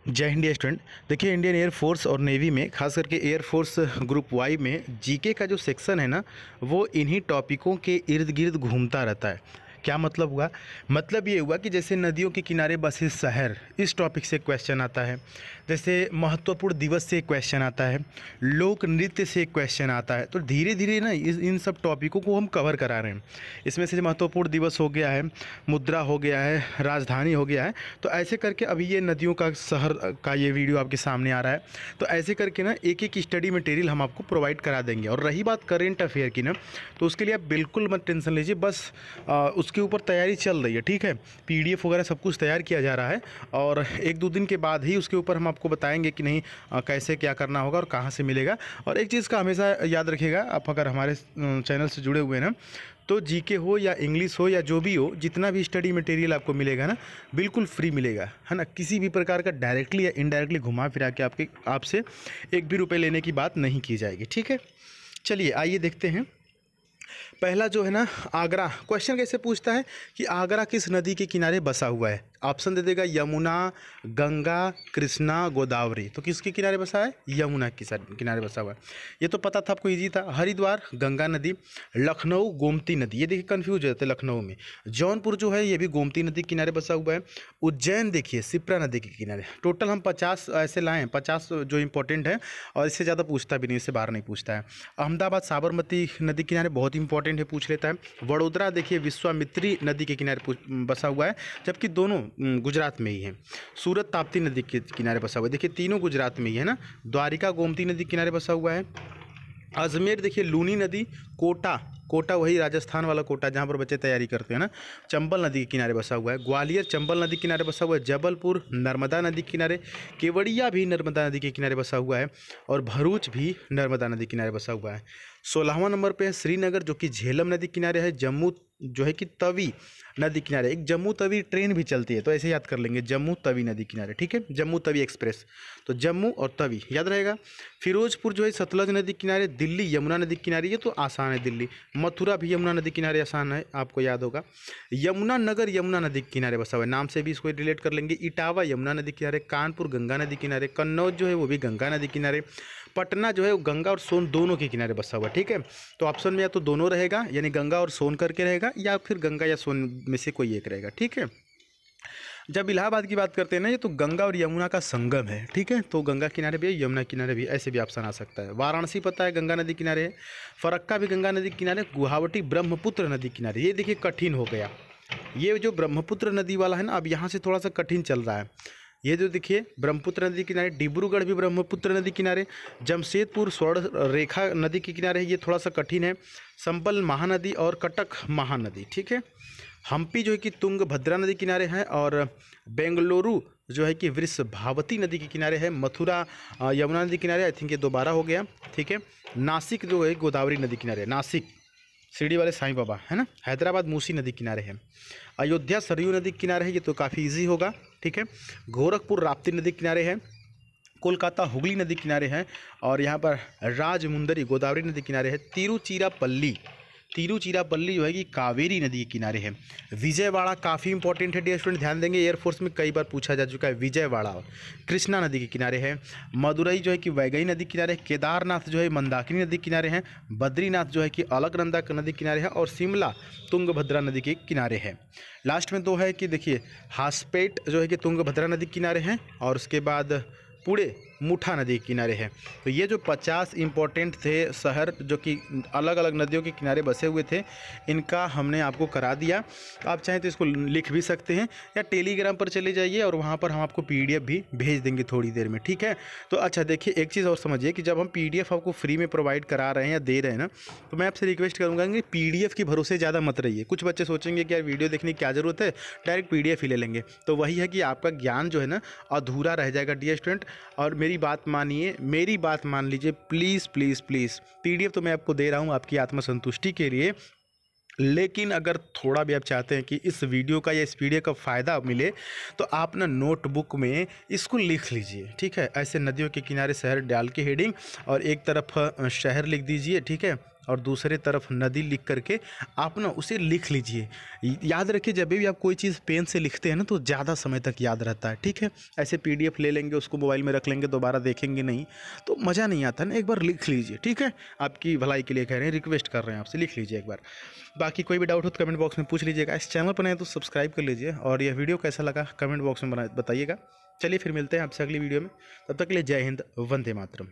जय हिंद स्टूडेंट। देखिए, Indian air force और नेवी में खास करके एयरफोर्स ग्रुप वाई में जीके का जो सेक्शन है ना, वो इन्हीं टॉपिकों के इर्द गिर्द घूमता रहता है। क्या मतलब हुआ? मतलब ये हुआ कि जैसे नदियों के किनारे बसे शहर, इस टॉपिक से क्वेश्चन आता है। जैसे महत्वपूर्ण दिवस से क्वेश्चन आता है, लोक नृत्य से क्वेश्चन आता है। तो धीरे धीरे ना इन सब टॉपिकों को हम कवर करा रहे हैं। इसमें से महत्वपूर्ण दिवस हो गया है, मुद्रा हो गया है, राजधानी हो गया है। तो ऐसे करके अभी ये नदियों का शहर का ये वीडियो आपके सामने आ रहा है। तो ऐसे करके ना एक एक स्टडी मटेरियल हम आपको प्रोवाइड करा देंगे। और रही बात करेंट अफेयर की ना, तो उसके लिए आप बिल्कुल मत टेंशन लीजिए, बस उसके ऊपर तैयारी चल रही है। ठीक है, पीडीएफ वगैरह सब कुछ तैयार किया जा रहा है और एक दो दिन के बाद ही उसके ऊपर हम आपको बताएंगे कि नहीं कैसे क्या करना होगा और कहाँ से मिलेगा। और एक चीज़ का हमेशा याद रखिएगा, आप अगर हमारे चैनल से जुड़े हुए हैं ना, तो जीके हो या इंग्लिश हो या जो भी हो, जितना भी स्टडी मटेरियल आपको मिलेगा ना, बिल्कुल फ्री मिलेगा, है ना। किसी भी प्रकार का डायरेक्टली या इनडायरेक्टली घुमा फिरा के आपसे एक भी रुपये लेने की बात नहीं की जाएगी। ठीक है, चलिए आइए देखते हैं। पहला जो है ना, आगरा। क्वेश्चन कैसे पूछता है कि आगरा किस नदी के किनारे बसा हुआ है? ऑप्शन दे देगा यमुना, गंगा, कृष्णा, गोदावरी। तो किसके किनारे बसा है? यमुना के किनारे बसा हुआ है। ये तो पता था आपको, इजी था। हरिद्वार गंगा नदी, लखनऊ गोमती नदी। ये देखिए कंफ्यूज हो जाते हैं लखनऊ में। जौनपुर जो है ये भी गोमती नदी के किनारे बसा हुआ है। उज्जैन देखिए शिप्रा नदी के किनारे। टोटल हम 50 ऐसे लाए हैं, 50 जो इंपॉर्टेंट है, और इससे ज़्यादा पूछता भी नहीं, इससे बाहर नहीं पूछता है। अहमदाबाद साबरमती नदी किनारे बहुत इंपॉर्टेंट है, पूछ लेता है। वडोदरा देखिए विश्वामित्री नदी के किनारे बसा हुआ है, जबकि दोनों गुजरात में ही है। सूरत ताप्ती नदी के किनारे बसा हुआ है, देखिए तीनों गुजरात में ही है ना। द्वारिका गोमती नदी किनारे बसा हुआ है। अजमेर देखिए लूनी नदी, कोटा वही राजस्थान वाला कोटा जहाँ पर बच्चे तैयारी करते हैं ना, चंबल नदी के किनारे बसा हुआ है। ग्वालियर चंबल नदी के किनारे बसा हुआ है। जबलपुर नर्मदा नदी के किनारे। केवड़िया भी नर्मदा नदी के किनारे बसा हुआ है। और भरूच भी नर्मदा नदी के किनारे बसा हुआ है। 16वां नंबर पे है श्रीनगर, जो कि झेलम नदी किनारे है। जम्मू जो है कि तवी नदी किनारे। एक जम्मू तवी ट्रेन भी चलती है, तो ऐसे याद कर लेंगे, जम्मू तवी नदी किनारे। ठीक है, जम्मू तवी एक्सप्रेस। तो जम्मू और तवी याद रहेगा। फिरोजपुर जो है सतलज नदी किनारे। दिल्ली यमुना नदी किनारे, ये तो आसान है दिल्ली। मथुरा भी यमुना नदी किनारे, आसान है, आपको याद होगा। यमुना नगर यमुना नदी के किनारे बसा हुआ है, नाम से भी इसको रिलेट कर लेंगे। इटावा यमुना नदी किनारे। कानपुर गंगा नदी किनारे। कन्नौज जो है वो भी गंगा नदी किनारे। पटना जो है वो गंगा और सोन दोनों के किनारे बसा हुआ है। ठीक है, तो ऑप्शन में या तो दोनों रहेगा, यानी गंगा और सोन करके रहेगा, या फिर गंगा या सोन में से कोई एक रहेगा। ठीक है, जब इलाहाबाद की बात करते हैं ना, ये तो गंगा और यमुना का संगम है। ठीक है, तो गंगा किनारे भी है, यमुना किनारे भी, ऐसे भी ऑप्शन आ सकता है। वाराणसी पता है गंगा नदी किनारे है। फरक्का भी गंगा नदी किनारे। गुवाहाटी ब्रह्मपुत्र नदी किनारे। ये देखिए कठिन हो गया, ये जो ब्रह्मपुत्र नदी वाला है ना, अब यहाँ से थोड़ा सा कठिन चल रहा है। ये जो देखिए ब्रह्मपुत्र नदी किनारे। डिब्रूगढ़ भी ब्रह्मपुत्र नदी किनारे। जमशेदपुर स्वर्ण रेखा नदी के किनारे है, ये थोड़ा सा कठिन है। संबल महानदी और कटक महानदी। ठीक है, हम्पी जो है कि तुंगभद्रा नदी किनारे है। और बेंगलुरु जो है कि वृषभावती नदी के किनारे है। मथुरा यमुना नदी किनारे, आई थिंक ये दोबारा हो गया। ठीक है, नासिक जो है गोदावरी नदी किनारे। नासिक शिरडी वाले साईं बाबा है ना। हैदराबाद मूसी नदी किनारे है। अयोध्या सरयू नदी किनारे है, ये तो काफ़ी इजी होगा। ठीक है, गोरखपुर राप्ती नदी किनारे है। कोलकाता हुगली नदी किनारे है। और यहाँ पर राजमुंदरी गोदावरी नदी किनारे है। तिरुचिरापल्ली जो है कि कावेरी नदी के किनारे है। विजयवाड़ा काफ़ी इंपॉर्टेंट है डियर स्टूडेंट, ध्यान देंगे, एयरफोर्स में कई बार पूछा जा चुका है। विजयवाड़ा कृष्णा नदी के किनारे है। मदुरई जो है कि वैगई नदी किनारे। केदारनाथ जो है मंदाकिनी नदी किनारे हैं। बद्रीनाथ जो है कि अलकनंदा नदी किनारे है। और शिमला तुंगभद्रा नदी के किनारे है। लास्ट में दो है कि देखिए हासपेट जो है कि तुंगभद्रा नदी किनारे हैं। और उसके बाद पुणे मुठा नदी के किनारे है। तो ये जो 50 इंपॉर्टेंट थे शहर जो कि अलग अलग नदियों के किनारे बसे हुए थे, इनका हमने आपको करा दिया। आप चाहें तो इसको लिख भी सकते हैं, या टेलीग्राम पर चले जाइए और वहाँ पर हम आपको पीडीएफ भी भेज देंगे थोड़ी देर में। ठीक है, तो अच्छा देखिए एक चीज़ और समझिए कि जब हम पीडीएफ आपको फ्री में प्रोवाइड करा रहे हैं या दे रहे हैं ना, तो मैं आपसे रिक्वेस्ट करूँगा कि पीडीएफ के भरोसे ज़्यादा मत रहिए। कुछ बच्चे सोचेंगे कि यार वीडियो देखने की क्या ज़रूरत है, डायरेक्ट पीडीएफ ही ले लेंगे। तो वही है कि आपका ज्ञान जो है ना अधूरा रह जाएगा डियर स्टूडेंट। और मेरी बात मानिए, मेरी बात मान लीजिए प्लीज़ प्लीज़ प्लीज़। पीडीएफ तो मैं आपको दे रहा हूँ आपकी आत्मसंतुष्टि के लिए, लेकिन अगर थोड़ा भी आप चाहते हैं कि इस वीडियो का या इस पीडीएफ का फ़ायदा मिले, तो आप ना नोटबुक में इसको लिख लीजिए। ठीक है, ऐसे नदियों के किनारे शहर डाल के हेडिंग, और एक तरफ शहर लिख दीजिए। ठीक है, और दूसरे तरफ नदी लिख करके आप ना उसे लिख लीजिए। याद रखिए, जब भी आप कोई चीज़ पेन से लिखते हैं ना तो ज़्यादा समय तक याद रहता है, ठीक है। ऐसे PDF ले लेंगे, उसको मोबाइल में रख लेंगे, दोबारा देखेंगे नहीं तो मज़ा नहीं आता ना। एक बार लिख लीजिए, ठीक है। आपकी भलाई के लिए कह रहे हैं, रिक्वेस्ट कर रहे हैं आपसे, लिख लीजिए एक बार। बाकी कोई भी डाउट हो तो कमेंट बॉक्स में पूछ लीजिएगा। इस चैनल पर नए तो सब्सक्राइब कर लीजिए, और यह वीडियो कैसा लगा कमेंट बॉक्स में बताइएगा। चलिए फिर मिलते हैं आपसे अगली वीडियो में, तब तक के लिए जय हिंद, वंदे मातरम।